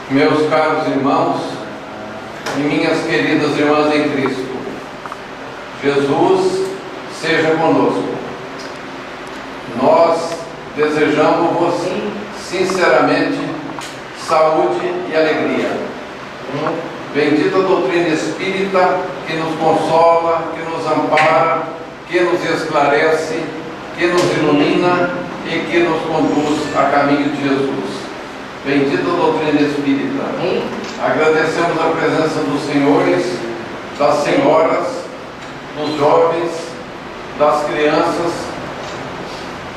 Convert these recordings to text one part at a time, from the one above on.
Meus caros irmãos e minhas queridas irmãs em Cristo, Jesus seja conosco. Nós desejamos-vos sinceramente saúde e alegria. Bendita doutrina espírita que nos consola, que nos ampara, que nos esclarece, que nos ilumina e que nos conduz a caminho de Jesus. Bendita doutrina espírita. Agradecemos a presença dos senhores, das senhoras, dos jovens, das crianças.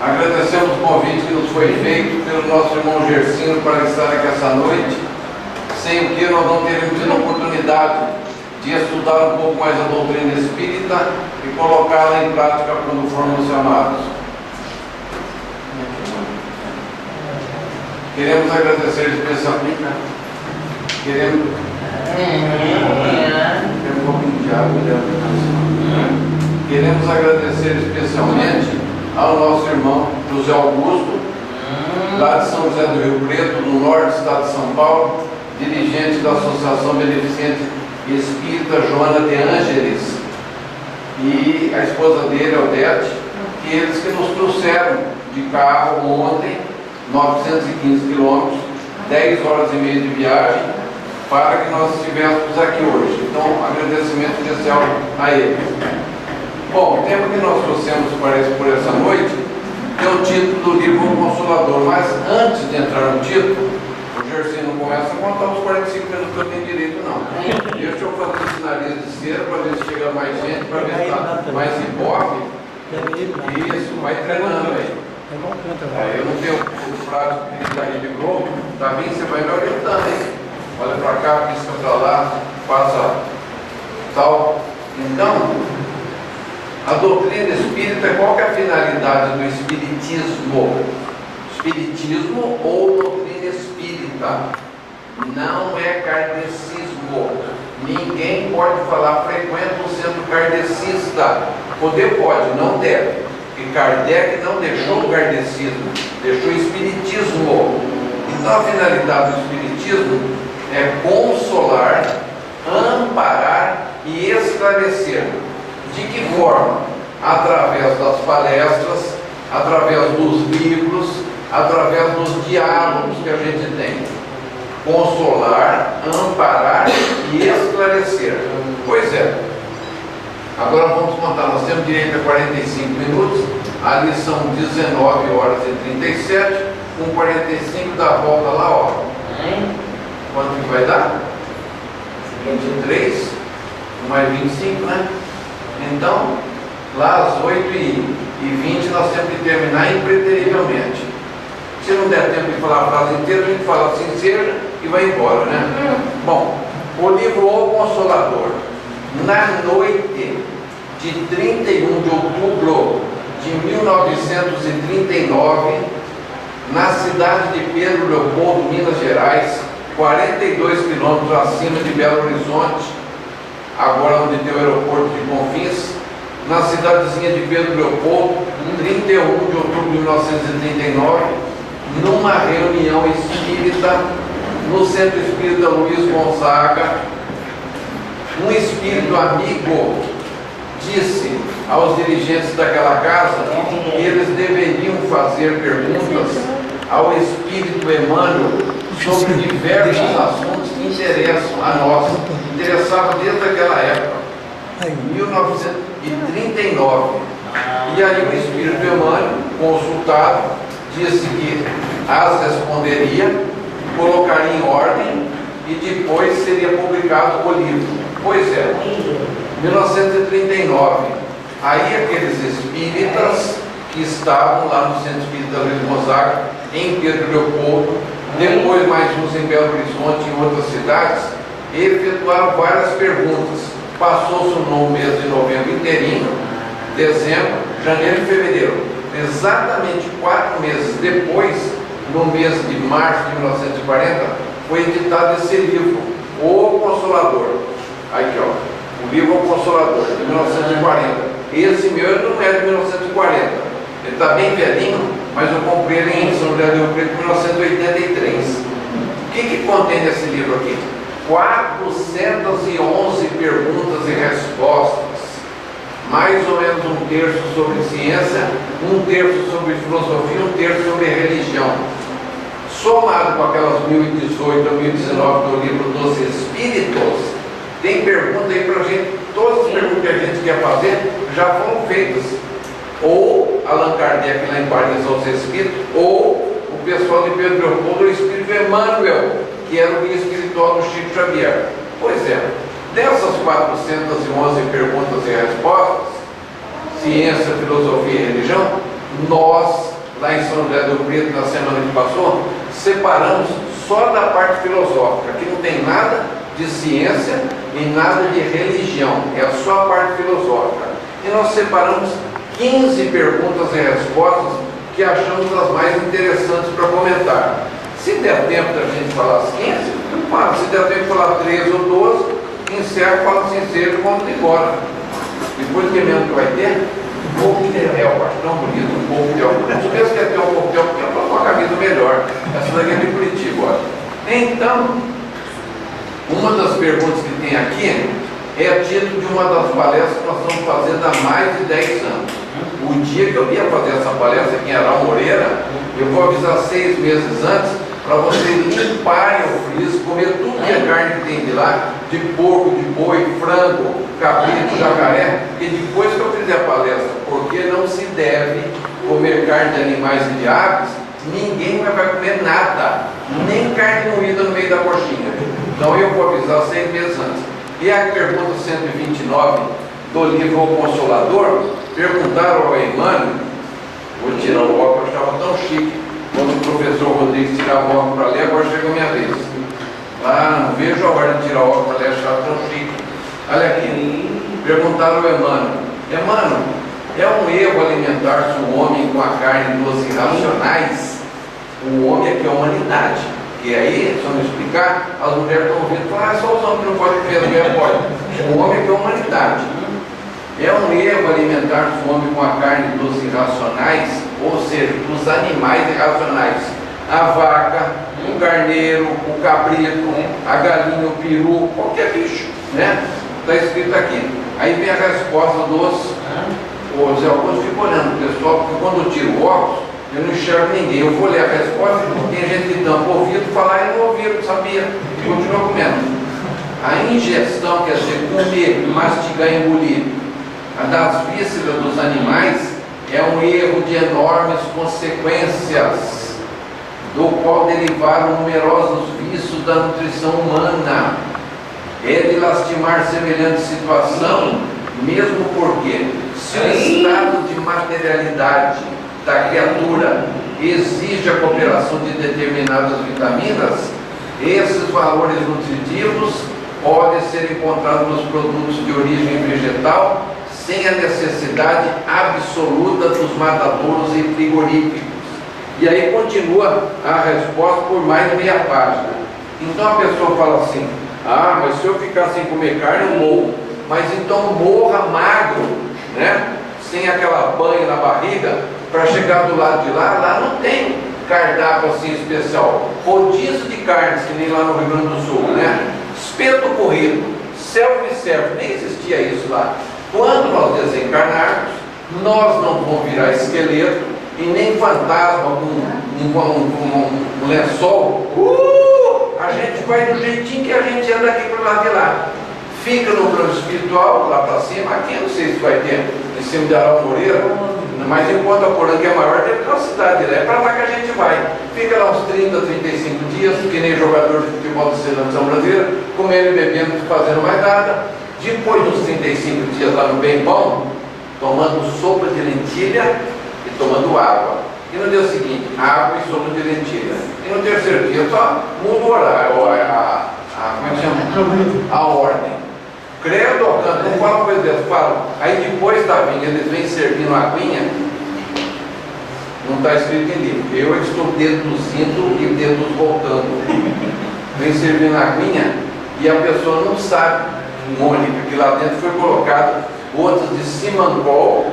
Agradecemos o convite que nos foi feito pelo nosso irmão Gercino para estar aqui essa noite, sem o que nós não teríamos tido a oportunidade de estudar um pouco mais a doutrina espírita e colocá-la em prática quando formos chamados. Queremos agradecer especialmente. Queremos um pouquinho de água. Queremos agradecer especialmente ao nosso irmão José Augusto, lá de São José do Rio Preto, do norte do estado de São Paulo, dirigente da Associação Beneficente Espírita Joana de Ângeles, e a esposa dele, Odete, que eles que nos trouxeram de carro ontem 915 quilômetros, 10 horas e meia de viagem, para que nós estivéssemos aqui hoje. Então, agradecimento especial a eles. Bom, o tema que nós trouxemos por essa noite é o título do livro O Consolador, mas antes de entrar no título, o Gercino começa a contar os 45 minutos que eu tenho direito, não. Deixa eu fazer esse nariz de cera para ver se chega mais gente, para ver se está mais ibope. Isso, vai treinando aí. Eu não tenho o prático que está aí de Globo, tá bem, você vai me orientando, hein? Olha para cá, pisca para lá, passa tal. Então, a doutrina espírita, qual que é a finalidade do espiritismo? Espiritismo ou doutrina espírita? Não é kardecismo. Ninguém pode falar frequenta o centro kardecista. Poder pode, não deve. E Kardec não deixou o kardecismo, deixou o espiritismo. Então a finalidade do espiritismo é consolar, amparar e esclarecer. De que forma? Através das palestras, através dos livros, através dos diálogos que a gente tem. Consolar, amparar e esclarecer. Pois é. Agora vamos contar, nós temos direito a 45 minutos, ali são 19 horas e 37, com 45 da volta lá, ó. Quanto que vai dar? 23, mais 25, né? Então, lá às 8h20 nós temos que terminar impreterivelmente. Se não der tempo de falar a frase inteira, a gente fala assim, seja e vai embora, né? Bom, o livro O Consolador. Na noite de 31 de outubro de 1939, na cidade de Pedro Leopoldo, Minas Gerais, 42 quilômetros acima de Belo Horizonte, agora onde tem o aeroporto de Confins, na cidadezinha de Pedro Leopoldo, 31 de outubro de 1939, numa reunião espírita no Centro Espírita Luiz Gonzaga, um espírito amigo disse aos dirigentes daquela casa que eles deveriam fazer perguntas ao espírito Emmanuel sobre diversos assuntos que interessam a nós, interessava desde aquela época, 1939. E aí o espírito Emmanuel, consultado, disse que as responderia, colocaria em ordem e depois seria publicado o livro. Pois é, 1939, aí aqueles espíritas que estavam lá no Centro Espírita Luiz Gonzaga, em Pedro Leopoldo, depois mais uns em Belo Horizonte e em outras cidades, e efetuaram várias perguntas. Passou-se no mês de novembro inteirinho, dezembro, janeiro e fevereiro. Exatamente 4 meses depois, no mês de março de 1940, foi editado esse livro, O Consolador. Aqui, ó, o livro O Consolador, de 1940. Esse meu não é de 1940, ele está bem velhinho, mas eu comprei ele em São José do Rio Preto em 1983. O que contém nesse livro aqui? 411 perguntas e respostas, mais ou menos 1/3 sobre ciência, 1/3 sobre filosofia, 1/3 sobre religião. Somado com aquelas 1018 a 1019 do livro dos Espíritos, tem pergunta aí para a gente. Todas as perguntas que a gente quer fazer já foram feitas. Ou Allan Kardec lá em Paris aos Espíritos, ou o pessoal de Pedro Leopoldo, o Espírito Emmanuel, que era o guia espiritual do Chico Xavier. Pois é, dessas 411 perguntas e respostas, ciência, filosofia e religião, nós, lá em São José do Rio Preto, na semana que passou, separamos só da parte filosófica, que não tem nada de ciência e nada de religião, é só a parte filosófica. E nós separamos 15 perguntas e respostas que achamos as mais interessantes para comentar. Se der tempo da gente falar as 15, claro, se der tempo de falar 13 ou 12, encerra, fala assim, seja e vamos embora. Depois que mesmo que vai ter, coquetel, acho tão bonito, um coquetel. Os meus querem ter um coquetel, porque eu uma camisa melhor. Essa daqui é de Curitiba, olha. Então, uma das perguntas que tem aqui é título de uma das palestras que nós estamos fazendo há mais de 10 anos. O dia que eu ia fazer essa palestra aqui em Aral Moreira, eu vou avisar 6 meses antes, para vocês limparem o friso, comer tudo que é carne que tem de lá, de porco, de boi, frango, cabrito, jacaré, e depois que eu fizer a palestra, porque não se deve comer carne de animais e de aves, ninguém vai comer nada, nem carne moída no meio da coxinha. Então eu vou avisar 6 meses antes. E a pergunta 129 do livro O Consolador, perguntaram ao Emmanuel, vou tirar o óculos, eu estava tão chique, quando o professor Rodrigues tirava o óculos para ler, agora chegou a minha vez. Não vejo a hora de tirar o óculos para ler, achava tão chique. Olha aqui, perguntaram ao Emmanuel, é um erro alimentar-se o homem com a carne dos irracionais? O homem aqui é a humanidade. E aí, se eu não explicar, as mulheres estão ouvindo e falam, só os homens que não podem comer, as mulheres podem. O homem aqui é a humanidade. É um erro alimentar-se o homem com a carne dos irracionais, ou seja, dos animais irracionais. A vaca, o carneiro, o cabrito, a galinha, o peru, qualquer bicho, né? Está escrito aqui. Aí vem a resposta dos... O Zé Augusto fica olhando o pessoal, porque quando eu tiro o óculos, eu não enxergo ninguém. Eu vou ler a resposta, tem gente que tampa o ouvido, falar e não ouviram, não sabia, e continua comendo. A ingestão, quer dizer, comer, mastigar e engolir, a das vísceras dos animais, é um erro de enormes consequências, do qual derivaram numerosos vícios da nutrição humana. É de lastimar semelhante situação, mesmo porque, se o estado de materialidade da criatura exige a cooperação de determinadas vitaminas, esses valores nutritivos podem ser encontrados nos produtos de origem vegetal sem a necessidade absoluta dos matadouros e frigoríficos. E aí continua a resposta por mais de meia página. Então a pessoa fala assim, mas se eu ficar sem comer carne eu morro. Mas então morra magro, né? Sem aquela banha na barriga, para chegar do lado de lá, lá não tem cardápio assim especial. Rodízio de carnes, que nem lá no Rio Grande do Sul, né? Espeto corrido, self-service, nem existia isso lá. Quando nós desencarnarmos, nós não vamos virar esqueleto e nem fantasma com um lençol. A gente vai do jeitinho que a gente anda aqui para lá de lá. Fica no plano espiritual, lá para cima. Aqui eu não sei se vai ter em cima de Aral Moreira, mas enquanto a Poranga é maior, deve ter uma cidade lá. É para lá que a gente vai. Fica lá uns 30, 35 dias, que nem jogador de futebol da seleção brasileira, comendo e bebendo, fazendo mais nada. Depois dos 35 dias lá no bem bom, tomando sopa de lentilha e tomando água. E no dia seguinte, água e sopa de lentilha. E no terceiro dia, só muda o horário, como é que chama? A ordem. Credo, canto, não fala uma coisa dessa, fala. Aí depois da vinha, eles vêm servindo a aguinha, não está escrito em livro. Eu estou deduzindo e dedos voltando. Vem servindo a aguinha e a pessoa não sabe, Mônica, que lá dentro foi colocado gotas de Simangol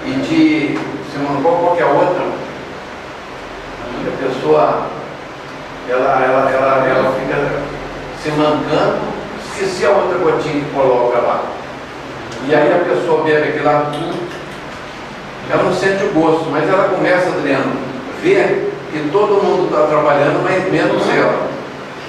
e de Simangol, qual que é a outra? A pessoa, ela fica se mancando, esqueci a outra gotinha que coloca lá. E aí a pessoa bebe aquilo lá, ela não sente o gosto, mas ela começa, Adriano, ver que todo mundo está trabalhando, mas menos ela,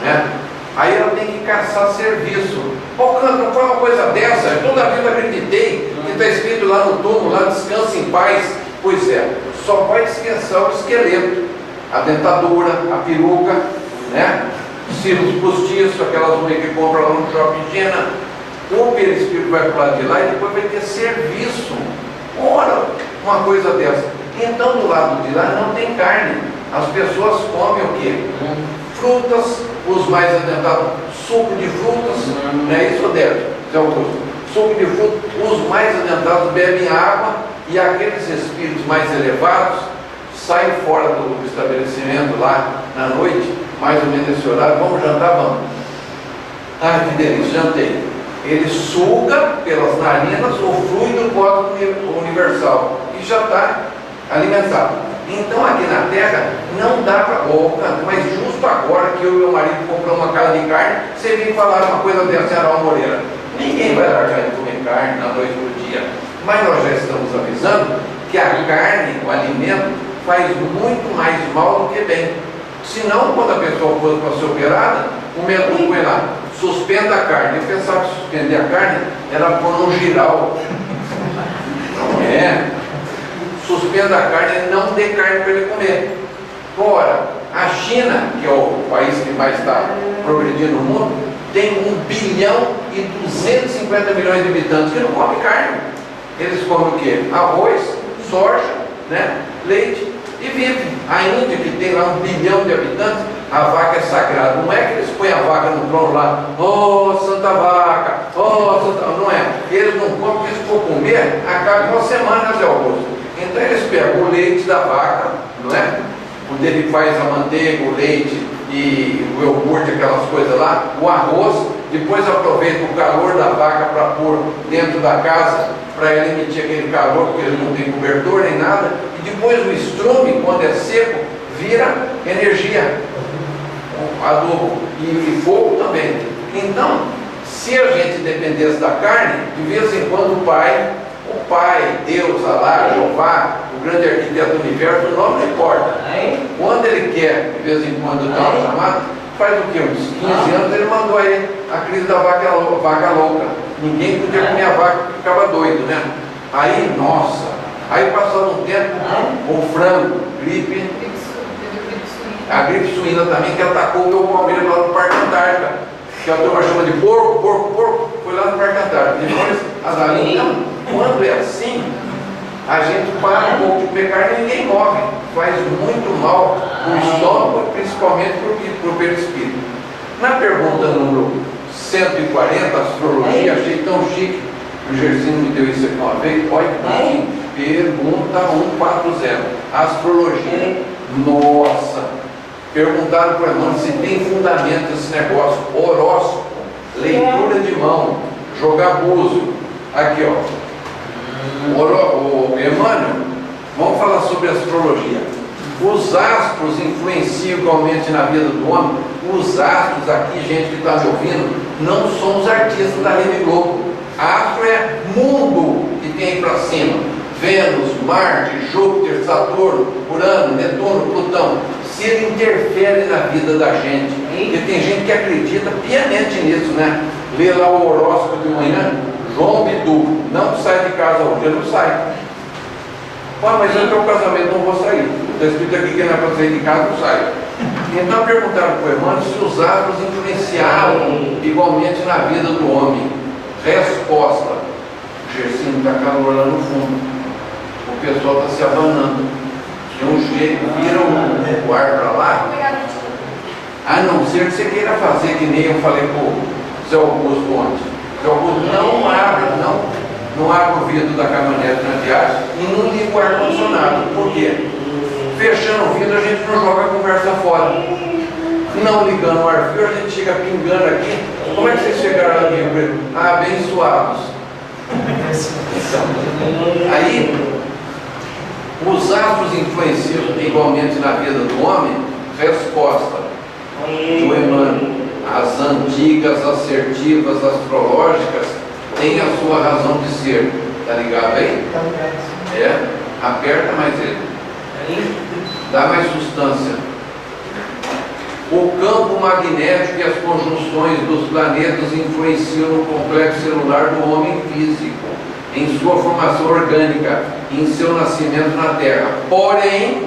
né? Aí ela tem que caçar serviço. Pô, não fala uma coisa dessa, eu toda a vida acreditei que está escrito lá no túmulo, lá descansa em paz. Pois é, só vai descansar o esqueleto, a dentadura, a peruca, né? Cílios postiços, aquelas unhas que compra lá no shopping Gina. O perispírito vai para o lado de lá e depois vai ter serviço. Ora, uma coisa dessa. Então do lado de lá não tem carne. As pessoas comem o quê? Frutas, os mais adentados, suco de frutas, não é isso, Odete? Zé Augusto? Suco de frutas, os mais adentados bebem água e aqueles espíritos mais elevados saem fora do estabelecimento lá na noite, mais ou menos nesse horário, vamos jantar, vamos. Ai, que delícia, jantei. Ele suga pelas narinas o fluido cósmico universal e já está alimentado. Então aqui na Terra não dá para... mas justo agora que eu e meu marido compramos uma casa de carne, você vem falar uma coisa dessa, Arão Moreira. Ninguém vai largar de comer carne na noite do dia. Mas nós já estamos avisando que a carne, o alimento, faz muito mais mal do que bem. Senão, quando a pessoa for para ser operada, o médico põe lá, suspenda a carne. Eu pensava que suspender a carne era pôr um giral. Não é. Suspenda a carne e não dê carne para ele comer. Ora, a China, que é o país que mais está progredindo no mundo, tem 1 bilhão e 250 milhões de habitantes que não comem carne. Eles comem o quê? Arroz, soja, né? Leite e vivem. A Índia, que tem lá 1 bilhão de habitantes, a vaca é sagrada. Não é que eles põem a vaca no trono lá, oh santa vaca, oh santa... Não é. Eles não comem, porque se for comer, acaba uma semana, Zé Augusto. Então eles pegam o leite da vaca, não é? Onde ele faz a manteiga, o leite e o iogurte, aquelas coisas lá, o arroz, depois aproveita o calor da vaca para pôr dentro da casa, para ela emitir aquele calor, porque eles não têm cobertor nem nada, e depois o estrume, quando é seco, vira energia, adubo e fogo também. Então, se a gente dependesse da carne, de vez em quando o pai, Deus, Alá, Jeová, o grande arquiteto do universo, o nome não importa. Quando ele quer, de vez em quando, dar uma chamada, faz o quê? Uns 15 anos ele mandou aí a crise da vaca louca. Ninguém podia comer a vaca porque ficava doido, né? Aí, nossa, aí passou um tempo, o frango, gripe, a gripe suína também, que atacou o meu palmeiro lá no Parque Antártica, que a turma chama de porco, foi lá no Parque Antártica. Depois, as galinhas, quando é assim, a gente para um pouco de comer carne e ninguém morre. Faz muito mal para o estômago, principalmente para o perispírito. Na pergunta número 140, astrologia, achei tão chique. O Gersinho me deu isso aqui uma vez. Olha que bonitinho. Pergunta 140. Astrologia. Nossa! Perguntaram para o irmão se tem fundamento esse negócio. Horóscopo, leitura de mão, jogar búzio. Aqui, ó. O Emmanuel, vamos falar sobre astrologia. Os astros influenciam igualmente na vida do homem. Os astros, aqui, gente que está me ouvindo, não são os artistas da Rede Globo. Astro é mundo que tem aí para cima. Vênus, Marte, Júpiter, Saturno, Urano, Netuno, Plutão. Se ele interfere na vida da gente. E tem gente que acredita piamente nisso, né? Lê lá o horóscopo de manhã, João Bidu, não sai de casa hoje, ele não sai. Mas eu tenho um casamento, não vou sair. Está escrito aqui que não é para sair de casa, não sai. Então perguntaram para o irmão se os astros influenciavam igualmente na vida do homem. Resposta: o Gersinho está calor lá no fundo. O pessoal está se abanando. De um jeito, vira o ar para lá. A não ser que você queira fazer que nem eu falei para o Zé Augusto ontem. Zé Augusto, não abre o vidro da caminhonete na viagem e não liga o ar-condicionado. Por quê? Fechando o vidro, a gente não joga a conversa fora. Não ligando o ar frio, a gente chega pingando aqui. Como é que vocês chegaram aqui? Abençoados. Então, aí, os astros influenciam igualmente na vida do homem? Resposta do Emmanuel. As antigas assertivas astrológicas têm a sua razão de ser. Tá ligado aí? É, aperta mais ele. Dá mais substância. O campo magnético e as conjunções dos planetas influenciam no complexo celular do homem físico, em sua formação orgânica, em seu nascimento na Terra. Porém,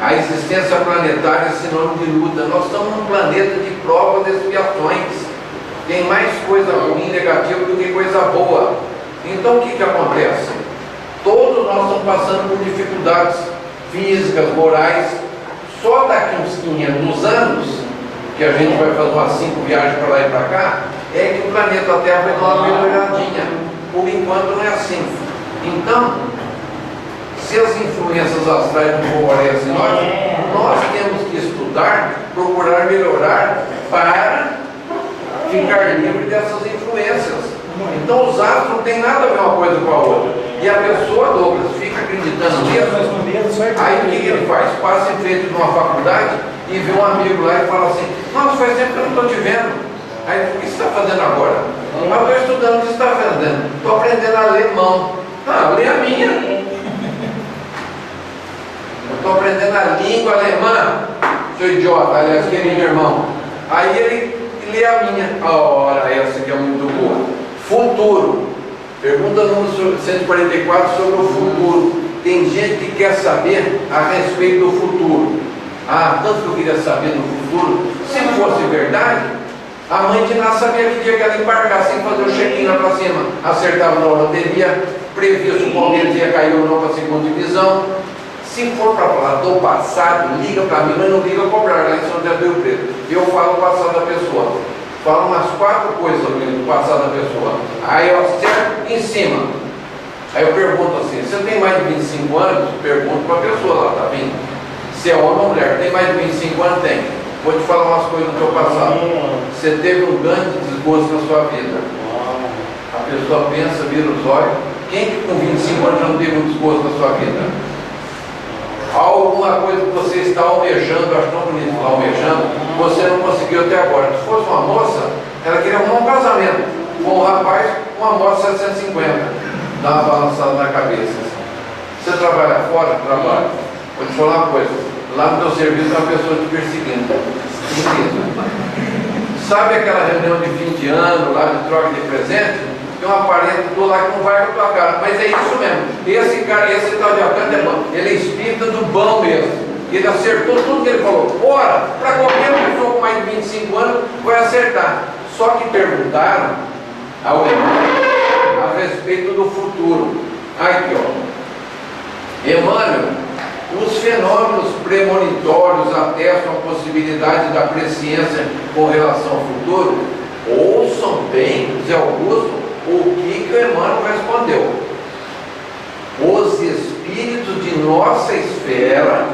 a existência planetária é sinônimo de luta. Nós estamos num planeta de provas e expiações. Tem mais coisa ruim, negativa, do que coisa boa. Então, o que acontece? Todos nós estamos passando por dificuldades físicas, morais. Só daqui uns 500 anos, que a gente vai fazer umas 5 viagens para lá e para cá, é que o planeta Terra vai dar uma melhoradinha. Por enquanto não é assim. Então, se as influências astrais não favorecem nós temos que estudar, procurar melhorar para ficar livre dessas influências. Então os astros não tem nada a ver uma coisa com a outra. E a pessoa, Douglas, fica acreditando nisso. Aí o que ele faz? Passa em frente de uma faculdade e vê um amigo lá e fala assim: nossa, faz tempo que eu não estou te vendo. Aí, o que você está fazendo agora? Eu estou estudando. O que você está fazendo? Estou aprendendo alemão. Lê a minha. Eu estou aprendendo a língua alemã. Seu idiota, aliás, querido irmão. Aí ele lê a minha. Ora, essa aqui é muito boa. Futuro. Pergunta número 144 sobre o futuro. Tem gente que quer saber a respeito do futuro. Tanto que eu queria saber do futuro. Se fosse verdade, a mãe de Ná sabia que dia que ela embarcasse sem fazer o check-in lá para cima. Acertava na loteria, previa se o Palmeiras ia cair ou não para a segunda divisão. Se for para falar do passado, liga para mim, mas não liga a cobrar lá em São José do Rio Preto. Eu falo o passado da pessoa. Falo umas 4 coisas do passado da pessoa. Aí eu acerto em cima. Aí eu pergunto assim: você tem mais de 25 anos? Pergunto para a pessoa lá, tá vindo? Se é homem ou mulher, tem mais de 25 anos? Tem. Vou te falar umas coisas do teu passado. Você teve um grande desgosto na sua vida. A pessoa pensa, vira os olhos. Quem que com 25 anos já não teve um desgosto na sua vida? Alguma coisa que você está almejando, eu acho tão bonito falar almejando, você não conseguiu até agora. Se fosse uma moça, ela queria arrumar um casamento. Com um rapaz, uma moto 750. Dá uma balançada na cabeça. Você trabalha fora? Trabalha. Vou te falar uma coisa. Lá no teu serviço tem uma pessoa te perseguindo. Sabe aquela reunião de fim de ano, lá de troca de presente? Tem um parente do lá que não vai com a tua cara. Mas é isso mesmo. Esse cara, esse tal de Alcântara é bom. Ele é espírita do bom mesmo. Ele acertou tudo que ele falou. Ora, para qualquer pessoa com mais de 25 anos, vai acertar. Só que perguntaram ao Emmanuel a respeito do futuro. Aqui, ó. Emmanuel, os fenômenos premonitórios atestam a possibilidade da presciência com relação ao futuro. Ouçam bem, Zé Augusto, o que o Emmanuel respondeu. Os espíritos de nossa esfera,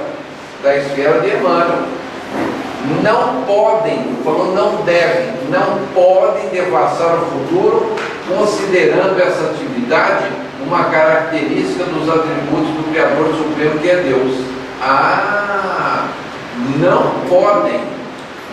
da esfera de Emmanuel, não podem, falou não devem, não podem devassar o futuro, considerando essa atividade uma característica dos atributos do Criador Supremo, que é Deus. Não podem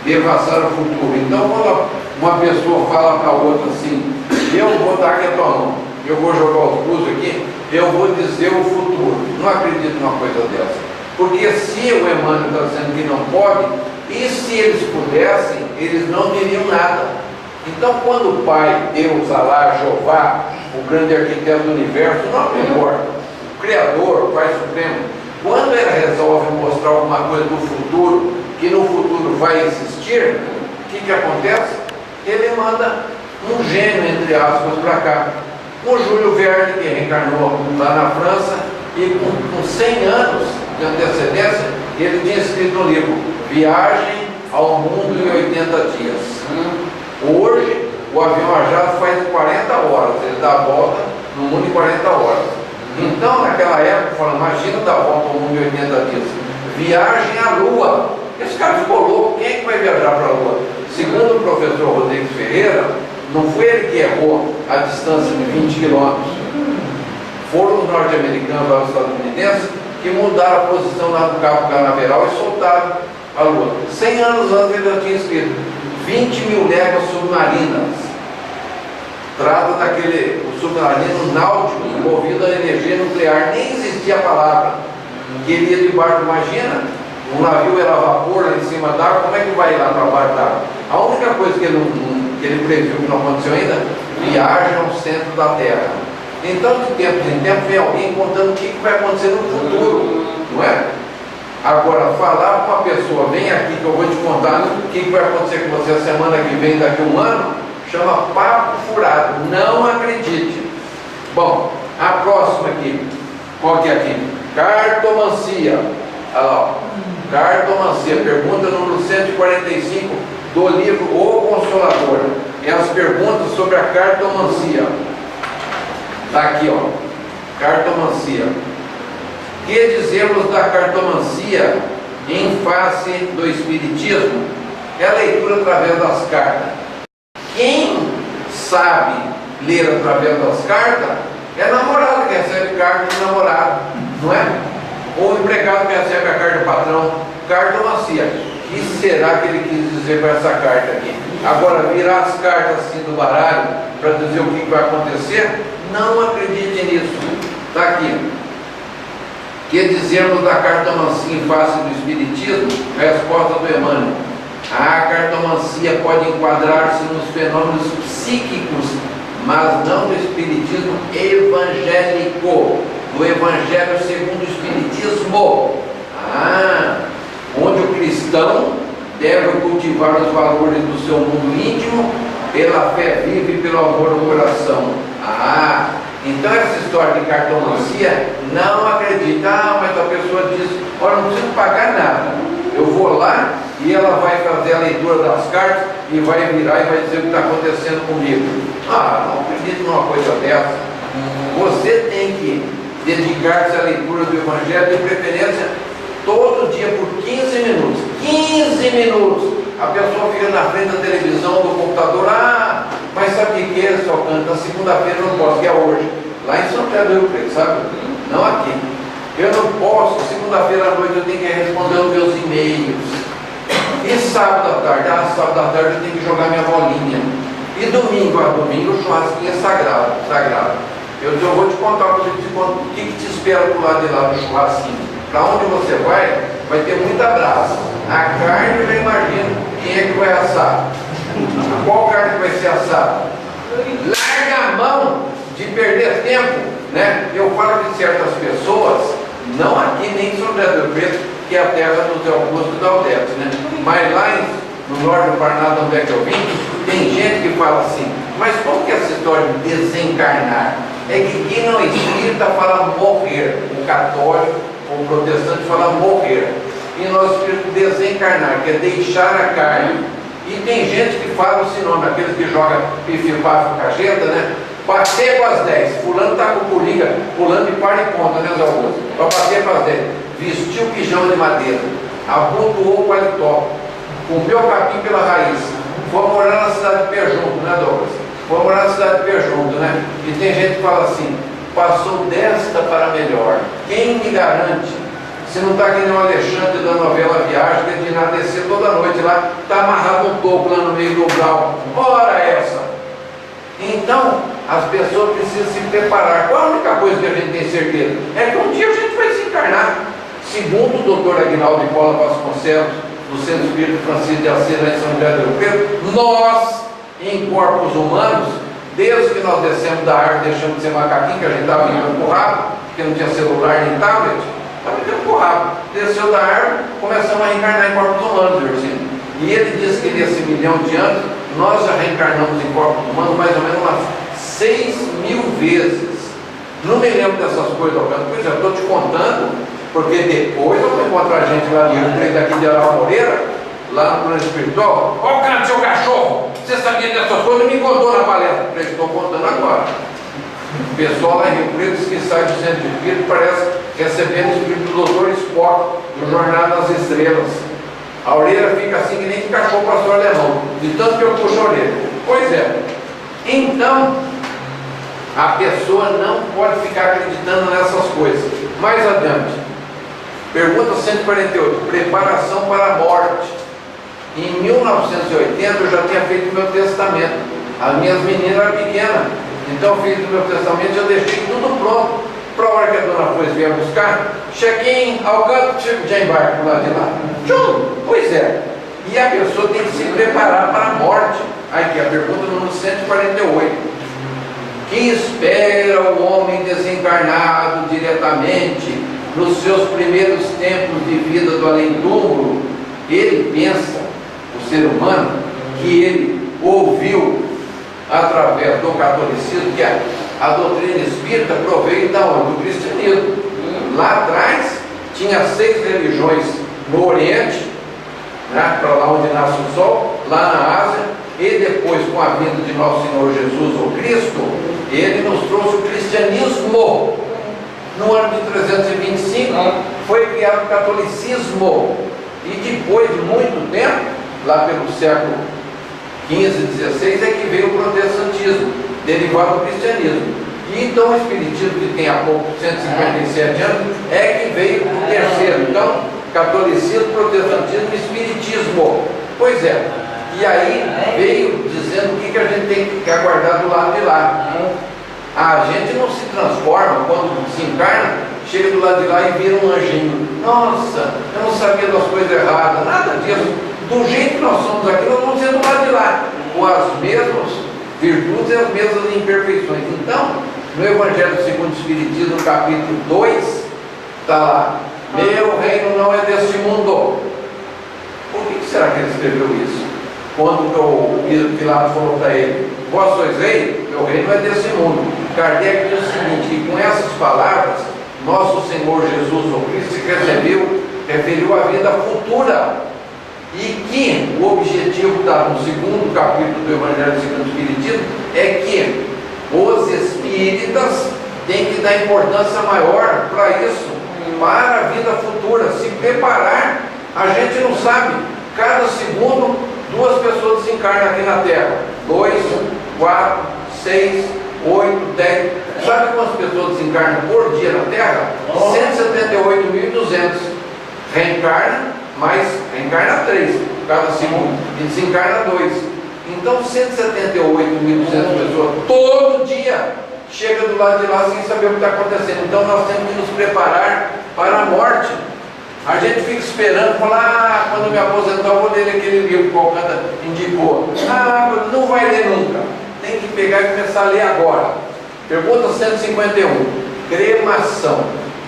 devassar o futuro. Então, quando uma pessoa fala para a outra assim: eu vou dar aqui a tua mão, eu vou jogar os búzios aqui, eu vou dizer o futuro. Não acredito numa coisa dessa. Porque se o Emmanuel está dizendo que não pode, e se eles pudessem, eles não diriam nada. Então, quando o Pai, Deus, Alá, Jeová, o grande arquiteto do universo, não importa, o Criador, o Pai Supremo, quando ele resolve mostrar alguma coisa do futuro, que no futuro vai existir, o que acontece? Ele manda um gênio, entre aspas, para cá. O Júlio Verne, que reencarnou lá na França, e com 100 anos de antecedência, ele tinha escrito no livro Viagem ao Mundo em 80 Dias. Hoje, o avião a jato faz 40 horas, ele dá a volta no mundo em 40 horas. Então, naquela época, falando, imagina dar a volta ao mundo em 80 dias. Viagem à Lua. Esse cara ficou louco, quem é que vai viajar para a Lua? Segundo o professor Rodrigues Ferreira, não foi ele que errou a distância de 20 quilômetros. Foram os norte-americanos, lá os estadunidenses, que mudaram a posição lá no Cabo Canaveral e soltaram a Lua. 100 anos antes ele já tinha escrito 20 mil léguas submarinas. Trata daquele o submarino náutico envolvido a energia nuclear. Nem existia a palavra. Que ele ia debaixo, imagina, um navio era vapor lá em cima d'água, como é que vai lá para baixo d'água? A única coisa que ele previu, que não aconteceu ainda, viagem ao centro da Terra. Então, de tempo em tempo, vem alguém contando o que vai acontecer no futuro, não é? Agora, falar para uma pessoa, vem aqui que eu vou te contar o que vai acontecer com você a semana que vem, daqui a um ano, chama papo furado, não acredite. Bom, a próxima aqui, qual que é aqui? Cartomancia. Olha lá, ó. Cartomancia, pergunta número 145 do livro O Consolador. É as perguntas sobre a cartomancia. Está aqui, ó. Cartomancia. Que dizemos da cartomancia em face do espiritismo? É a leitura através das cartas. Quem sabe ler através das cartas é a namorada que recebe carta do namorado, não é? Ou o empregado que recebe a carta do patrão. Cartomancia. O que será que ele quis dizer com essa carta aqui? Agora, virar as cartas assim do baralho para dizer o que vai acontecer, não acredite nisso. Está aqui. Que dizermos da cartomancia em face do espiritismo? Resposta do Emmanuel. A cartomancia pode enquadrar-se nos fenômenos psíquicos, mas não do espiritismo evangélico, do evangelho segundo o espiritismo. Onde o cristão deve cultivar os valores do seu mundo íntimo pela fé viva e pelo amor no coração. Então essa história de cartomancia, não acredita. Mas a pessoa diz, olha, não preciso pagar nada, eu vou lá e ela vai fazer a leitura das cartas e vai virar e vai dizer o que está acontecendo comigo. Não acredito numa coisa dessa. Você tem que dedicar-se à leitura do Evangelho, de preferência todo dia por 15 minutos. 15 minutos! A pessoa fica na frente da televisão, do computador, mas sabe o que é, só canta segunda-feira, não posso, que é hoje. Lá em São José do Rio Preto, sabe? Não aqui. Eu não posso, segunda-feira à noite eu tenho que responder os meus e-mails. E sábado à tarde? Sábado à tarde eu tenho que jogar minha bolinha. E domingo? Domingo o churrasquinho é sagrado. Eu vou te contar o que te espera pro lado de lá do churrasquinho. Para onde você vai ter muita brasa. A carne, eu já imagino quem é que vai assar. Qual carne que vai ser assada? Larga a mão de perder tempo, né? Eu falo de certas pessoas, não aqui nem em São José do Rio Preto, que é a terra do Zé Augusto e da Aldete, né? Mas lá no norte do Paraná, onde é que eu vim, tem gente que fala assim, mas como que é essa história de desencarnar? É que quem não é espírita fala morrer, o católico, o protestante fala morrer. E nós espíritos desencarnar, que é deixar a carne. E tem gente que fala o sinônimo, aqueles que jogam pifipá com cajeta, né? Bater para as 10, fulano está com coringa, pulando de par e ponta, né, Zé Augusto? Para bater para as 10, vestiu o pijama de madeira, abotoou o paletó, comeu o capim pela raiz, foi morar na cidade de Perjunto, né, Douglas? Foi morar na cidade de Perjunto, né? E tem gente que fala assim, passou desta para melhor. Quem me garante? Se não está aqui nem o Alexandre da novela Viagem, que é de enardecer toda noite lá, está amarrado um toco lá no meio do umbral. Ora essa! Então, as pessoas precisam se preparar. Qual a única coisa que a gente tem certeza? É que um dia a gente vai se encarnar. Segundo o doutor Aguinaldo de Paula Vasconcelos, do Centro Espírita Francisco de Assis, lá em São José do Rio Preto, nós, em corpos humanos, desde que nós descemos da árvore, deixamos de ser macaquinho, que a gente estava brincando com o rabo, porque não tinha celular nem tablet, estava brincando com o rabo. Desceu da árvore, começamos a reencarnar em corpos humanos, Virgínio. E ele disse que nesse 1 milhão de anos, nós já reencarnamos em corpos humanos mais ou menos umas 6.000 vezes. Não me lembro dessas coisas, pois eu estou te contando, porque depois eu vou encontrar gente lá no Rio Preto, aqui de Araújo Moreira, lá no plano espiritual. Ó o cara do seu cachorro, você sabia dessas coisas? Me contou na palestra. Eu falei, estou contando agora. O pessoal lá em Rio Preto diz que sai do centro de espírito, parece recebendo o espírito do Dr. Spock, do Jornada das Estrelas. A orelha fica assim que nem de cachorro pastor alemão, de tanto que eu puxo a orelha. Pois é. Então, a pessoa não pode ficar acreditando nessas coisas. Mais adiante, pergunta 148, preparação para a morte. Em 1980 eu já tinha feito o meu testamento. As minhas meninas eram pequenas, então eu fiz o meu testamento e eu deixei tudo pronto. Para a hora que a dona Flores vier buscar, check-in, ao canto, já embarco lá de lá. Pois é. E a pessoa tem que se preparar para a morte. Aqui a pergunta número 148. Que espera o homem desencarnado diretamente nos seus primeiros tempos de vida do além-túmulo? Ele pensa, o ser humano, que ele ouviu através do catolicismo, que a doutrina espírita proveio da onde? Do cristianismo. Lá atrás tinha 6 religiões no Oriente, né, para lá onde nasce o sol, lá na Ásia, e depois, com a vinda de nosso Senhor Jesus, o Cristo, ele nos trouxe o cristianismo. No ano de 325 foi criado o catolicismo, e depois de muito tempo, lá pelo século 15, 16, é que veio o protestantismo, derivado do cristianismo. E então o espiritismo, que tem há pouco 157 anos, é que veio o terceiro. Então, catolicismo, protestantismo e espiritismo. Pois é. E aí veio dizendo o que a gente tem que aguardar do lado de lá. A gente não se transforma quando se encarna, chega do lado de lá e vira um anjinho. Nossa, eu não sabia das coisas erradas, nada disso. Do jeito que nós somos aqui, nós vamos ser do lado de lá, com as mesmas virtudes e as mesmas imperfeições. Então, no Evangelho segundo o Espiritismo, no capítulo 2, está lá: meu reino não é deste mundo. Por que será que ele escreveu isso? Quando o Pilatos falou para ele: vós sois rei, meu reino não é desse mundo. Kardec diz o seguinte, que com essas palavras, nosso Senhor Jesus, o Cristo, se referiu à vida futura, e que o objetivo no segundo capítulo do Evangelho segundo o Espiritismo é que os espíritas têm que dar importância maior para isso, para a vida futura, se preparar. A gente não sabe, cada segundo 2 pessoas desencarnam aqui na Terra, 2, 4, 6, 8, 10. Sabe quantas pessoas desencarnam por dia na Terra? 178.200. Reencarna, mas reencarna 3 cada segundo e desencarna 2. Então 178.200 pessoas todo dia chega do lado de lá sem saber o que está acontecendo. Então nós temos que nos preparar para a morte. A gente fica esperando, falar, quando eu me aposentar eu vou ler aquele livro que o Alcântara indicou. Não vai ler nunca. Tem que pegar e começar a ler agora. Pergunta 151. Cremação.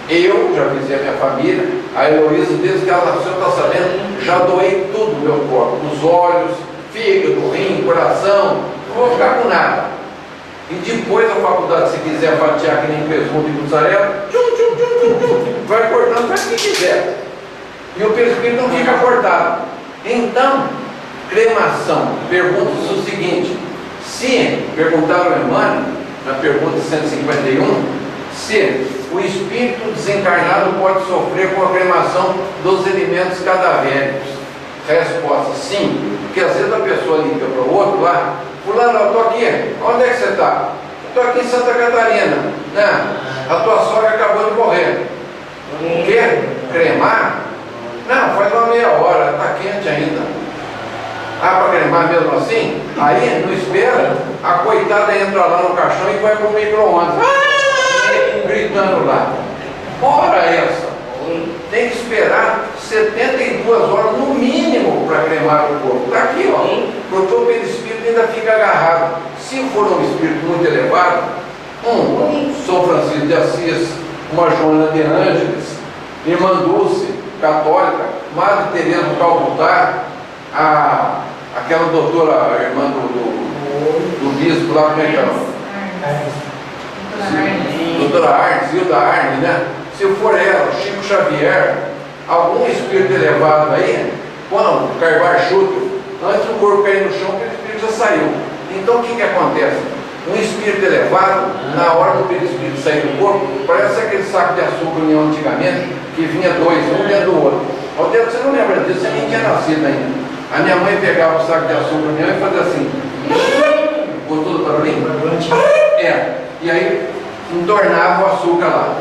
Eu já avisei a minha família, a Heloísa, desde que ela nasceu, está sabendo, já doei tudo do meu corpo, os olhos, fígado, rim, coração, não vou ficar com nada. E depois a faculdade, se quiser fatiar que nem presunto e mussarela, vai cortando, faz o que quiser. E o perispírito não fica cortado. Então, cremação, pergunta-se o seguinte: se, perguntaram ao Emmanuel, na pergunta 151, se o espírito desencarnado pode sofrer com a cremação dos elementos cadavéricos. Resposta: sim, porque às vezes a pessoa liga para o outro lá: fulano, eu estou aqui, onde é que você está? Estou aqui em Santa Catarina, né? A tua sogra acabou de morrer. Quer cremar? Não, faz uma meia hora, está quente ainda. Para cremar mesmo assim? Aí não espera, a coitada entra lá no caixão e vai para o micro-ondas, gritando lá. Ora essa, tem que esperar 72 horas no mínimo para cremar o corpo. Está aqui, ó, porque o perispírito ainda fica agarrado. Se for um espírito muito elevado, São Francisco de Assis, uma Joana de Ângeles, Irmã Dulce, católica, Madre Teresa do Calcutá, aquela doutora, a irmã do bispo lá, como é que é? Doutora Arnes, Hilda Arnes, né? Se for ela, Chico Xavier, algum espírito elevado aí, quando Carvalho Chuto, antes do corpo cair no chão, aquele espírito já saiu. Então o que acontece? Um espírito elevado, na hora do perispírito sair do corpo, parece aquele saco de açúcar União antigamente, que vinha dois, um dentro do outro. Ao dedo, você não lembra disso, você nem tinha nascido ainda. A minha mãe pegava o saco de açúcar União e fazia assim. Gostou do barulhinho? E aí entornava o açúcar lá.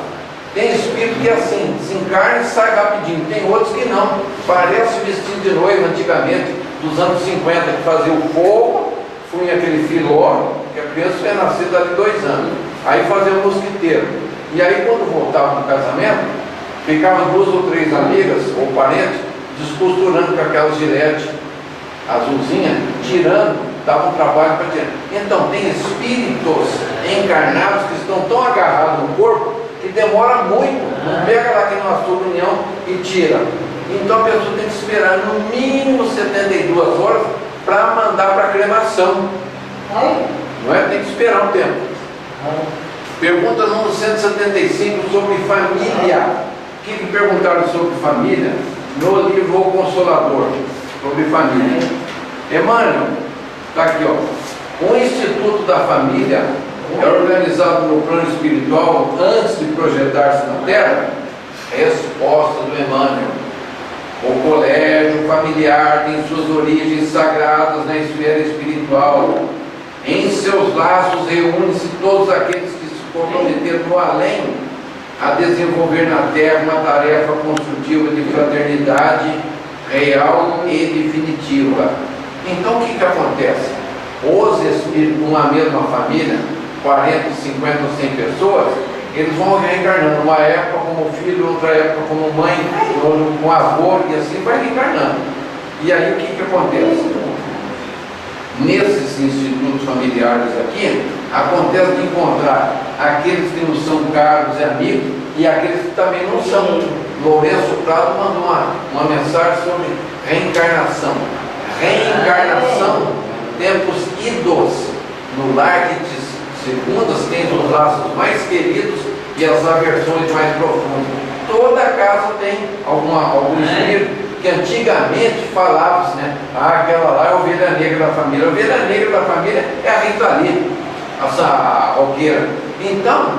Tem espírito que é assim, se encarna e sai rapidinho. Tem outros que não. Parece vestido de noiva antigamente, dos anos 50, que fazia o fogo, punha aquele filó, que a criança tinha nascido ali 2 anos. Aí fazia o mosquiteiro. E aí quando voltava no casamento, ficavam 2 ou 3 amigas ou parentes descosturando com aquela gilete azulzinha, tirando, dava um trabalho para tirar. Então tem espíritos encarnados que estão tão agarrados no corpo que demora muito, não pega lá que no açúcar União e tira. Então a pessoa tem que esperar no mínimo 72 horas para mandar para a cremação. Não é? Tem que esperar um tempo. Pergunta número 175 sobre família. O que perguntaram sobre família no livro O Consolador? Sobre família. Emmanuel, está aqui, ó. O Instituto da Família é organizado no plano espiritual antes de projetar-se na Terra? Resposta do Emmanuel. O colégio familiar tem suas origens sagradas na esfera espiritual. Em seus laços reúnem-se todos aqueles que se comprometeram no além a desenvolver na Terra uma tarefa construtiva de fraternidade real e definitiva. Então o que acontece? Os espíritos numa mesma família, 40, 50 ou 100 pessoas, eles vão reencarnando, uma época como filho, outra época como mãe, como avô, e assim vai reencarnando. E aí o que acontece? Nesses institutos familiares aqui, acontece de encontrar aqueles que nos são caros e amigos e aqueles que também não são. Lourenço Prado mandou uma mensagem sobre reencarnação. Reencarnação, tempos idos, no lar de segundas tem os laços mais queridos e as aversões mais profundas. Toda casa tem algum espírito que antigamente falava-se, né? Aquela lá é a ovelha negra da família. A ovelha negra da família é a Rita Lee, essa roqueira. Então,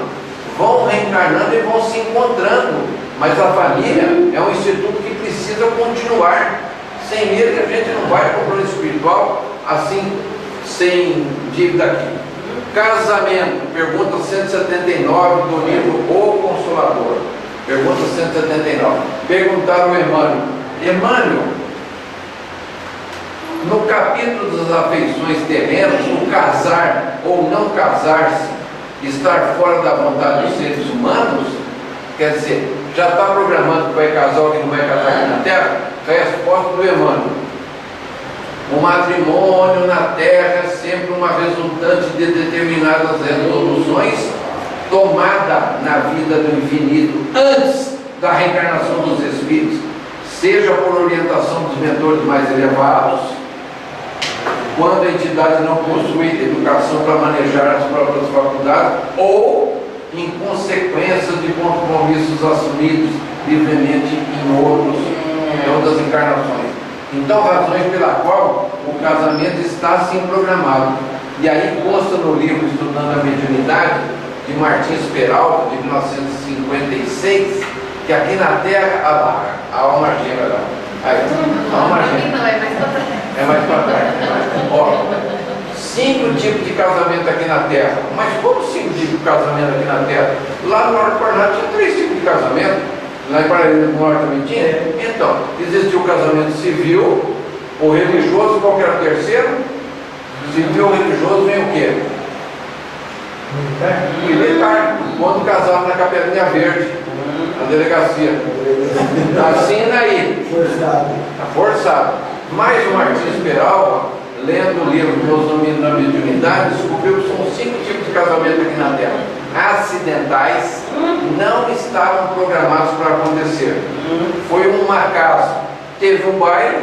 vão reencarnando e vão se encontrando. Mas a família é um instituto que precisa continuar. Sem medo que a gente não vai para o plano espiritual assim, sem dívida aqui. Casamento, pergunta 179 do livro O Consolador. Pergunta 179. Perguntaram ao Emmanuel, no capítulo das afeições terrenas, o casar ou não casar-se, estar fora da vontade dos seres humanos, quer dizer, já está programando que vai casar ou que não vai casar aqui na Terra? Resposta do Emmanuel. O matrimônio na Terra é sempre uma resultante de determinadas resoluções tomada na vida do infinito antes da reencarnação dos espíritos, seja por orientação dos mentores mais elevados, quando a entidade não possui educação para manejar as próprias faculdades, ou em consequência de compromissos assumidos livremente em outras encarnações. Então, razões pela qual o casamento está assim programado. E aí consta no livro Estudando a Mediunidade, de Martins Peralta, de 1956, que aqui na Terra, a alma gêmea lá. Aí, a alma gêmea. Não, é mais para trás. É mais para trás. Ó, 5 tipos de casamento aqui na Terra. Mas como 5 tipos de casamento aqui na Terra? Lá no Norte Paraná tinha 3 tipos de casamento. Lá em Paraíba do Norte também tinha. Então, existia o casamento civil, o religioso, qual que era o terceiro? Civil ou religioso vem o quê? Militar. Quando casava na Capelinha Verde, na delegacia. Assina aí. Forçado. Está forçado. Mas o Martins Peralta, lendo o livro Meus Domínios na Mediunidade, descobriu que são 5 tipos de casamento aqui na Terra. Acidentais, não estavam programados para acontecer. Foi um acaso. Teve um baile,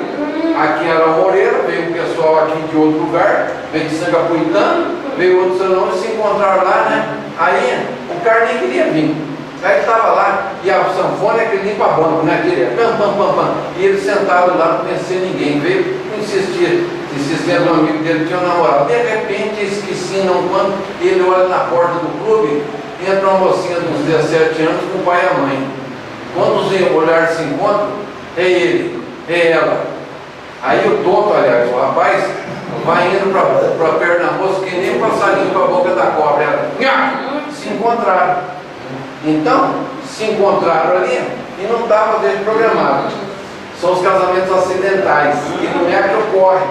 aqui era a Moreira, veio o pessoal aqui de outro lugar, veio de Sangapuitã, veio outro salão e se encontraram lá, né? Aí cara nem queria vir. Aí ele estava lá, e a sanfona é que limpa banco, né? Aquele pam, pam, pam, pam. E ele sentado lá, não conhecia ninguém. Veio insistindo, um amigo dele tinha um namorado. De repente, esqueci, não quando, ele olha na porta do clube, entra uma mocinha de uns 17 anos com o pai e a mãe. Quando os olhares se encontram, é ele, é ela. Aí o tonto, aliás, o rapaz, vai indo para perto da moça que nem um passarinho para a boca da cobra. Ela, se encontraram. Então, se encontraram ali e não estava desde programado. São os casamentos acidentais, que não é que ocorre.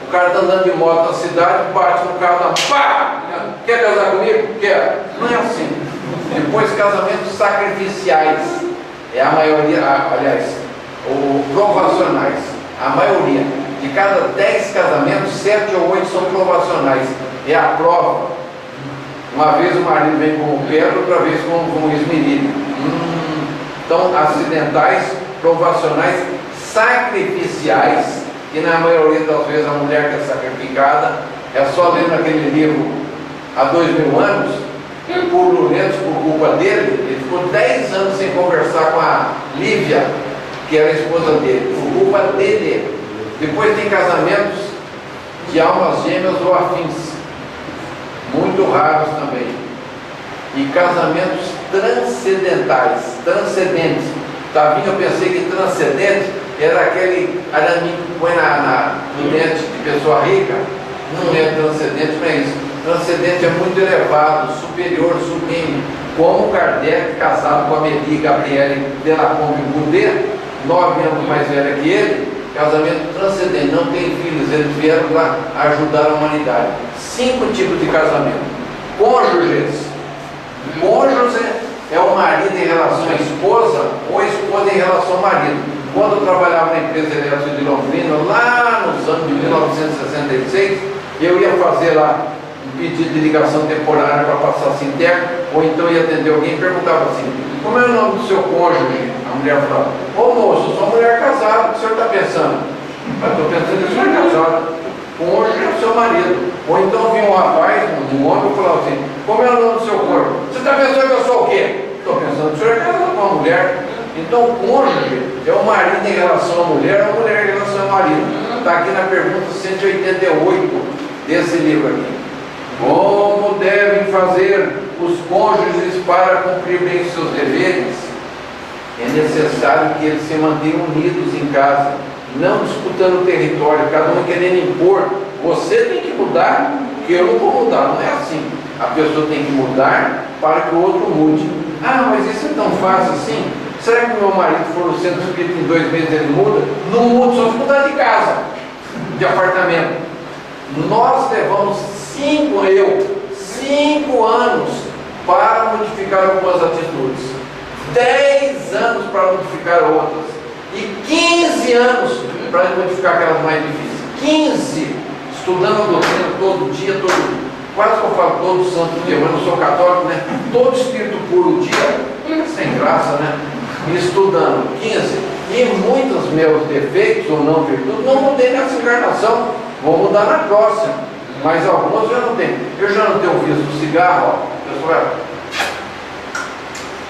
O cara está andando de moto na cidade, bate no carro, dá pá! Quer casar comigo? Quer. Não é assim. Depois, casamentos sacrificiais. É a maioria, aliás, provacionais. A maioria. De cada 10 casamentos, 7 ou 8 são provacionais. É a prova. Uma vez o marido vem como pedra, outra vez como esmerilha. Então, acidentais, provacionais, sacrificiais, que na maioria das vezes a mulher que é sacrificada, é só ler naquele livro há 2000 anos, por Lourenço, por culpa dele, ele ficou 10 anos sem conversar com a Lívia, que era a esposa dele, por culpa dele. Depois tem casamentos de almas gêmeas ou afins, muito raros também. E casamentos transcendentes. Tavinho, eu pensei que transcendente era aquele araminho que põe no dente de pessoa rica. Não é transcendente, não é isso. Transcendente é muito elevado, superior, sublime. Como Kardec, casado com a Amélie Gabriele Delacombe Boudet, 9 anos mais velha que ele, casamento transcendente, não tem filhos, eles vieram lá ajudar a humanidade. 5 tipos de casamento. Cônjuges. Cônjuge é o marido em relação à esposa ou a esposa em relação ao marido. Quando eu trabalhava na empresa elétrica de Londrina, lá nos anos de 1966, eu ia fazer lá um pedido de ligação temporária para passar Sinteco, ou então ia atender alguém e perguntava assim: como é o nome do seu cônjuge? A mulher falava: ô moço, eu sou mulher casada, o que o senhor está pensando? Eu estou pensando que o senhor é casado. Cônjuge é o seu marido. Ou então vinha um rapaz, um homem, e falava assim: como é o nome do seu corpo? Você está pensando que eu sou o quê? Estou pensando que o senhor é casado com uma mulher. Então o cônjuge é o marido em relação à mulher, ou a mulher em relação ao marido. Está aqui na pergunta 188 desse livro aqui. Como devem fazer os cônjuges para cumprir bem os seus deveres? É necessário que eles se mantenham unidos em casa, não disputando o território, cada um querendo impor. Você tem que mudar, que eu não vou mudar. Não é assim. A pessoa tem que mudar para que o outro mude. Ah, mas isso é tão fácil assim? Será que o meu marido for no centro espírita em 2 meses ele muda? Não muda, só se mudar de casa, de apartamento. Nós levamos 5 anos para modificar algumas atitudes, 10 anos para modificar outras, e 15 anos para modificar aquelas mais difíceis. 15, estudando a doutrina todo dia, quase que eu falo todo santo dia, mas eu não sou católico, né? Todo espírito puro dia, sem graça, né? Estudando 15, e muitos meus defeitos ou não virtudes não mudei nessa encarnação, vou mudar na próxima, mas algumas eu não tenho. Eu já não tenho vício do cigarro, ó. Pessoal,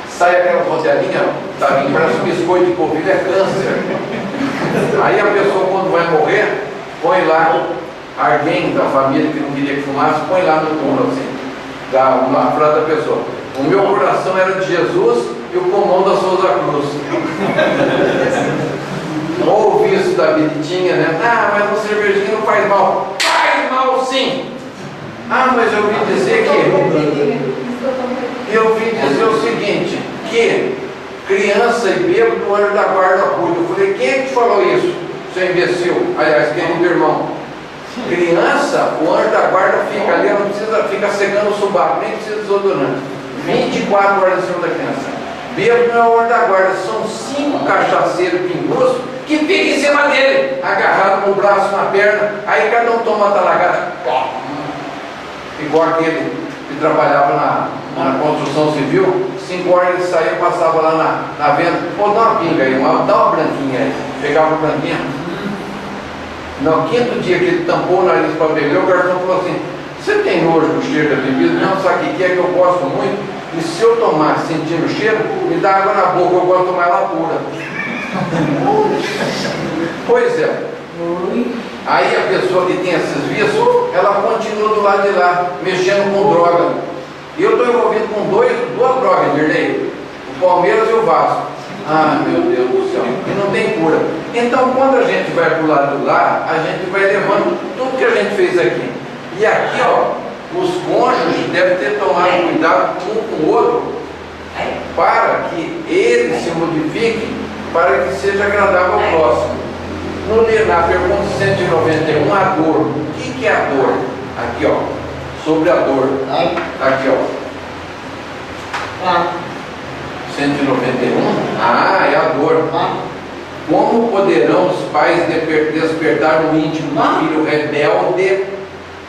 sai aquela rodelinha, tá, parece um biscoito de polvilho, é câncer. Aí a pessoa, quando vai morrer, põe lá alguém da família que não queria que fumasse, põe lá no túmulo assim, dá uma frase da pessoa: o meu coração era de Jesus e o pulmão da Souza Cruz. Ou o vício da biritinha, né? Ah, mas uma cervejinha não faz mal. Faz mal sim! Ah, mas eu ouvi dizer o seguinte, que criança e bêbado o anjo da guarda cuida. Eu falei: quem é que te falou isso, seu imbecil? Aliás, querido irmão, criança, o anjo da guarda fica ali, não precisa ficar secando o subaco, nem precisa de desodorante, 24 horas em cima da criança. Bêbado não é o anjo da guarda, são 5 cachaceiros pinguços que ficam em cima dele, agarrado no braço, na perna, aí cada um toma uma talagada, igual aquele que trabalhava na construção civil. 5 horas ele saía, passava lá na venda: pô, dá uma pinga aí, dá uma branquinha aí. Pegava a branquinha. No 5º dia que ele tampou o nariz para beber, o garçom falou assim: você tem nojo do cheiro da bebida? Não, sabe o que é que eu gosto muito? E se eu tomar sentindo o cheiro, me dá água na boca, eu gosto de tomar ela pura. Pois é. Aí a pessoa que tem esses vícios, ela continua do lado de lá, mexendo com droga. E eu estou envolvido com duas drogas, Dirley, o Palmeiras e o Vasco. Ah, meu Deus do céu, e não tem cura. Então, quando a gente vai para o lado de lá, a gente vai levando tudo que a gente fez aqui. E aqui, ó, os cônjuges devem ter tomado cuidado um com o outro, para que eles se modifiquem, para que seja agradável ao próximo. Na pergunta 191, a dor. O que é a dor? Aqui, ó, sobre a dor. Aqui, ó. 191. Ah, é a dor. Como poderão os pais despertar no íntimo do filho rebelde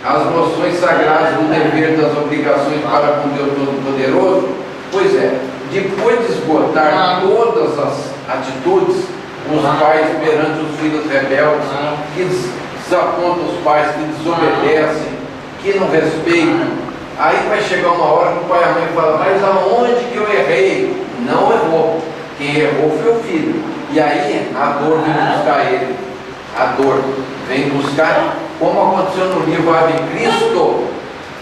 as noções sagradas do dever, das obrigações para com Deus Todo-Poderoso? Pois é, depois de esgotar todas as atitudes, os pais perante os filhos rebeldes, que desapontam os pais, que desobedecem, que não respeitam, aí vai chegar uma hora que o pai e a mãe falam: mas aonde que eu errei? Não errou. Quem errou foi o filho. E aí a dor vem buscar ele. A dor vem buscar, como aconteceu no livro Ave Cristo.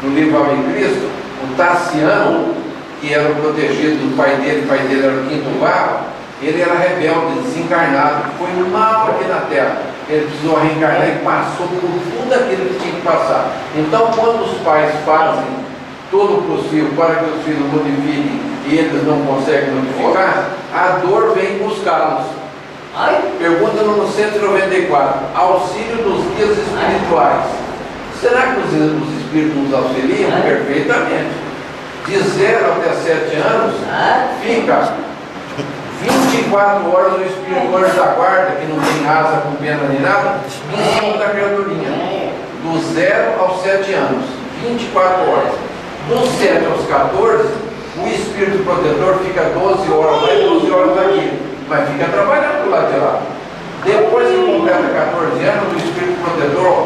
No livro Ave Cristo, o Tassiano, que era o protegido do pai dele era o quinto varro, ele era rebelde, desencarnado, foi mal aqui na terra. Ele precisou reencarnar e passou por tudo aquilo que tinha que passar. Então, quando os pais fazem todo o possível para que os filhos modifiquem e eles não conseguem modificar, a dor vem buscá-los. Pergunta número 194. Auxílio dos guias espirituais. Será que os espíritos nos auxiliam? Perfeitamente. De 0 até 7 anos, fica 24 horas o espírito anjo da guarda, que não tem asa, com pena nem nada, em cima da criaturinha. Do 0 aos 7 anos, 24 horas. Dos 7 aos 14, o espírito protetor fica 12 horas lá e 12 horas aqui, mas fica trabalhando do lado de lá. Depois que completa 14 anos, o espírito protetor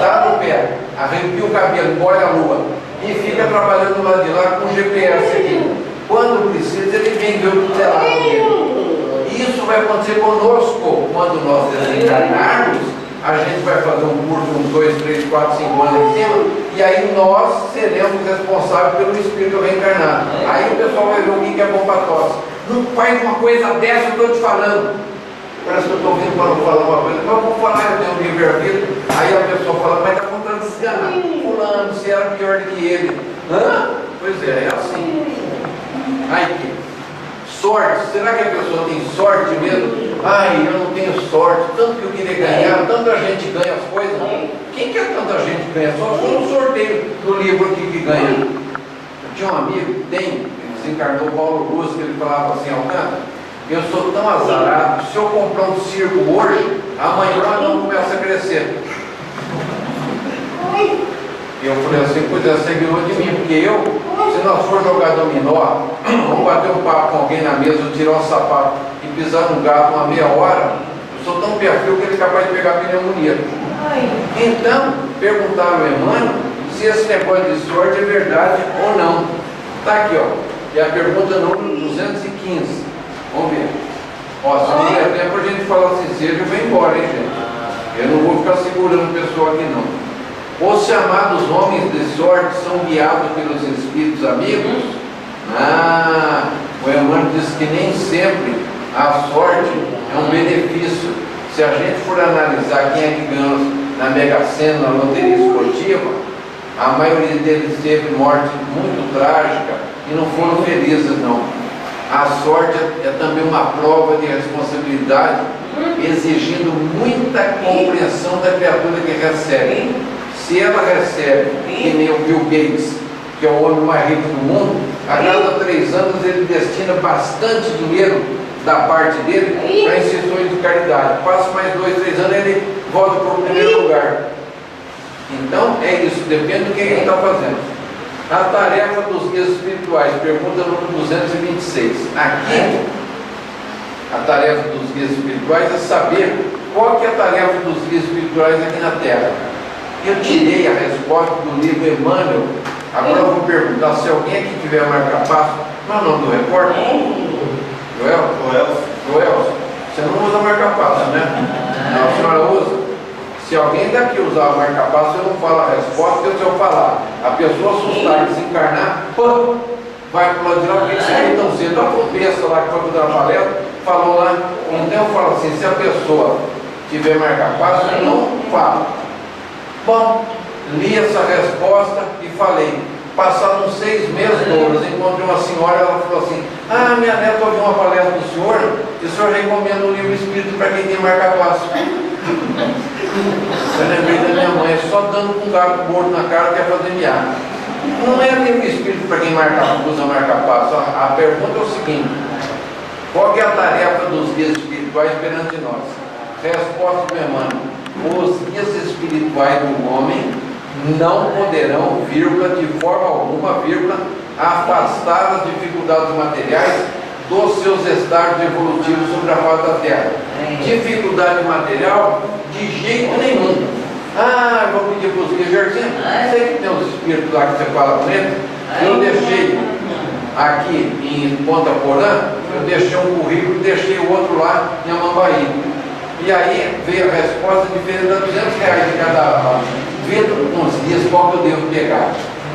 dá no pé, arrepia o cabelo, põe a lua e fica trabalhando do lado de lá com o GPS aqui. Quando precisa, ele vem ver o tutelado dele. Isso vai acontecer conosco. Quando nós desencarnarmos, a gente vai fazer um curso uns 2, 3, 4, 5 anos em cima, e aí nós seremos responsáveis pelo espírito reencarnado. Aí o pessoal vai ver o que é bom para tosse. Não faz uma coisa dessa, eu estou te falando. Parece que eu estou ouvindo para não falar uma coisa, mas eu vou falar, eu tenho um livre-arbítrio. Aí a pessoa fala: mas está contando desganar. Fulano, você era pior do que ele. Hã? Pois é assim. Ai, que sorte. Será que a pessoa tem sorte mesmo? Ai, eu não tenho sorte. Tanto que eu queria ganhar, tanta gente ganha as coisas. Quem que é tanta gente ganha? Só foi um sorteio do livro aqui que ganha. Eu tinha um amigo, ele desencarnou, Paulo Russo, que ele falava assim: Alcântara, eu sou tão azarado, se eu comprar um circo hoje, amanhã não começa a crescer. E eu falei assim: pois é, você ganhou de mim, porque eu, se nós for jogar dominó, vamos bater um papo com alguém na mesa, eu tirar um sapato e pisar no gato uma meia hora, eu sou tão pé frio que ele é capaz de pegar pneumonia. Então, perguntaram ao Emmanuel se esse negócio de sorte é verdade ou não. Está aqui, ó. E a pergunta número 215. Vamos ver. Ó, se não der tempo a gente fala assim cedo e vai embora, hein, gente? Eu não vou ficar segurando o pessoal aqui, não. Os chamados homens de sorte são guiados pelos espíritos amigos? O Emmanuel diz que nem sempre a sorte é um benefício. Se a gente for analisar quem é que ganhou na Mega Sena, na loteria esportiva, a maioria deles teve morte muito trágica e não foram felizes, não. A sorte é também uma prova de responsabilidade, exigindo muita compreensão da criatura que recebe. Se ela recebe, que nem o Bill Gates, que é o homem mais rico do mundo, a cada 3 anos ele destina bastante dinheiro da parte dele para instituições de caridade. Passa mais 2, 3 anos, ele volta para o primeiro lugar. Então é isso, depende do que ele está fazendo. A tarefa dos guias espirituais, pergunta número 226. Aqui, a tarefa dos guias espirituais é saber qual que é a tarefa dos guias espirituais aqui na Terra. Eu tirei a resposta do livro Emmanuel, Agora eu vou perguntar se alguém aqui tiver marca-passo. Qual é o nome do repórter? Joel. Você não usa marca-passo, né? Não, a senhora usa? Se alguém daqui usar o marca-passo, eu não falo a resposta, porque se eu falar, a pessoa assustar, desencarnar, pô, vai pro lado de lá, por que você veio tão cedo? A besta lá que foi dar a palestra, falou lá. Então eu falo assim, se a pessoa tiver marca-passo, eu não falo. Bom, li essa resposta e falei. Passaram 6 meses, Douglas, encontrei uma senhora, ela falou assim, minha neta ouviu uma palestra do senhor, e o senhor recomenda o livro Espírito para quem tem marca-passo. Eu lembrei da minha mãe, só dando com um gato morto na cara quer fazer miar. Não é livro Espírito para quem usa marca-passo. A pergunta é o seguinte, qual é a tarefa dos guias espirituais perante nós? Resposta do Emmanuel, os guias espirituais do homem não poderão, vírgula, de forma alguma, vírgula, afastar as dificuldades materiais dos seus estágios evolutivos sobre a face da Terra. Dificuldade material, de jeito nenhum. Eu vou pedir para os guias, Jardim, sei que tem uns espíritos lá que você fala com ele, eu deixei aqui em Ponta Porã, eu deixei um currículo e deixei o outro lá em Amambaí. E aí veio a resposta diferente de R$200 de cada aula. Vendo uns dias qual que eu devo pegar.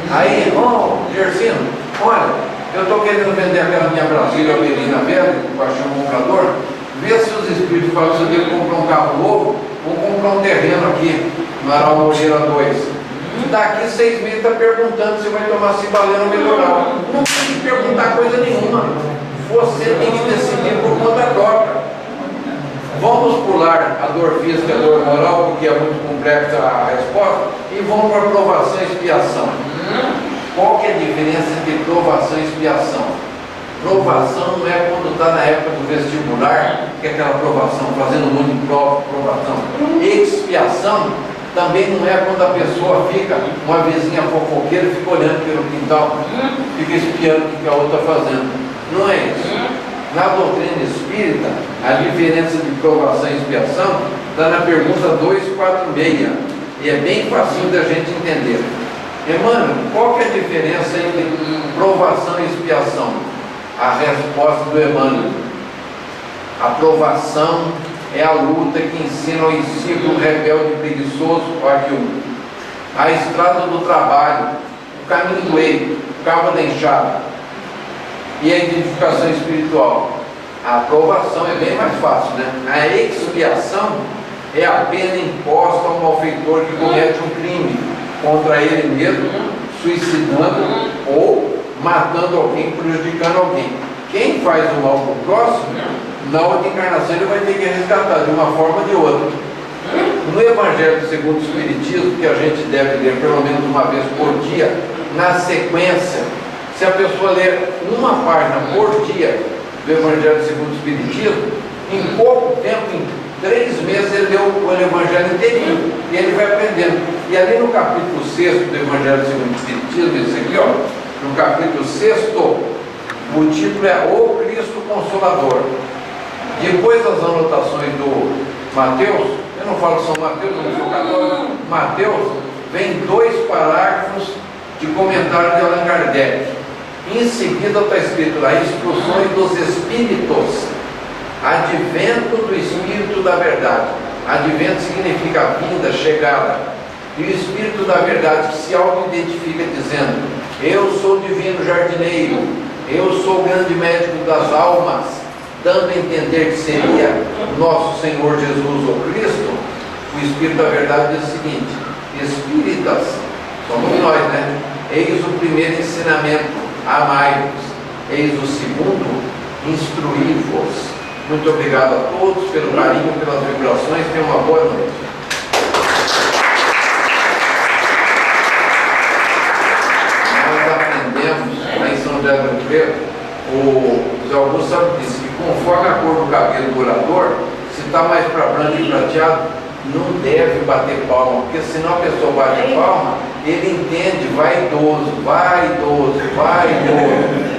Aí, Gersino, olha, eu estou querendo vender aquela minha Brasília Belina velha, que eu achei um comprador, vê se os espíritos falam se eu devo comprar um carro novo ou comprar um terreno aqui, no Aral Moreira 2. Daqui 6 meses está perguntando se vai tomar Cibaleiro ou Melhoral. Não tem que perguntar coisa nenhuma. Você tem que decidir por conta própria. Vamos pular a dor física e a dor moral, porque é muito complexa a resposta, e vamos para a provação e expiação. Qual que é a diferença entre provação e expiação? Provação não é quando está na época do vestibular, que é aquela provação, fazendo muito provação. Expiação também não é quando a pessoa fica, uma vizinha fofoqueira, fica olhando pelo quintal, fica espiando o que a outra está fazendo. Não é isso. Na doutrina espírita, a diferença de provação e expiação está na pergunta 246, e é bem fácil da gente entender. Emmanuel, qual que é a diferença entre provação e expiação? A resposta do Emmanuel: a provação é a luta que ensina ao discípulo rebelde e preguiçoso, parte 1, a estrada do trabalho, o caminho do eito, o cabo da enxada, e a identificação espiritual. A aprovação é bem mais fácil, né? A expiação é a pena imposta ao malfeitor que comete um crime contra ele mesmo, suicidando ou matando alguém, prejudicando alguém. Quem faz o mal para o próximo, na outra encarnação ele vai ter que resgatar de uma forma ou de outra. No Evangelho segundo o Espiritismo, que a gente deve ler pelo menos uma vez por dia, na sequência, se a pessoa ler uma página por dia do Evangelho segundo o Espiritismo, em pouco tempo, em 3 meses, ele leu o Evangelho inteirinho e ele vai aprendendo. E ali no capítulo 6 do Evangelho segundo o Espiritismo, esse aqui, no capítulo 6, o título é O Cristo Consolador. Depois das anotações do Mateus, eu não falo São Mateus, eu não sou católico, Mateus, vem 2 parágrafos de comentário de Allan Kardec. Em seguida está escrito lá, instruções dos Espíritos, advento do Espírito da Verdade. Advento significa vinda, chegada. E o Espírito da Verdade que se auto-identifica dizendo: eu sou o divino jardineiro, eu sou o grande médico das almas, dando a entender que seria nosso Senhor Jesus ou Cristo. O Espírito da Verdade diz o seguinte: espíritas, somos nós, né? Eis o primeiro ensinamento, amai-vos. Eis o segundo, instruí-vos. Muito obrigado a todos pelo carinho, pelas vibrações. Tenham uma boa noite. Nós aprendemos lá em São José do Rio Preto, o Zé Augusto sabe disso, que conforme a cor do cabelo do orador, se está mais para branco e prateado, não deve bater palma, porque senão a pessoa bate palma, ele entende, vaidoso, vaidoso, vaidoso.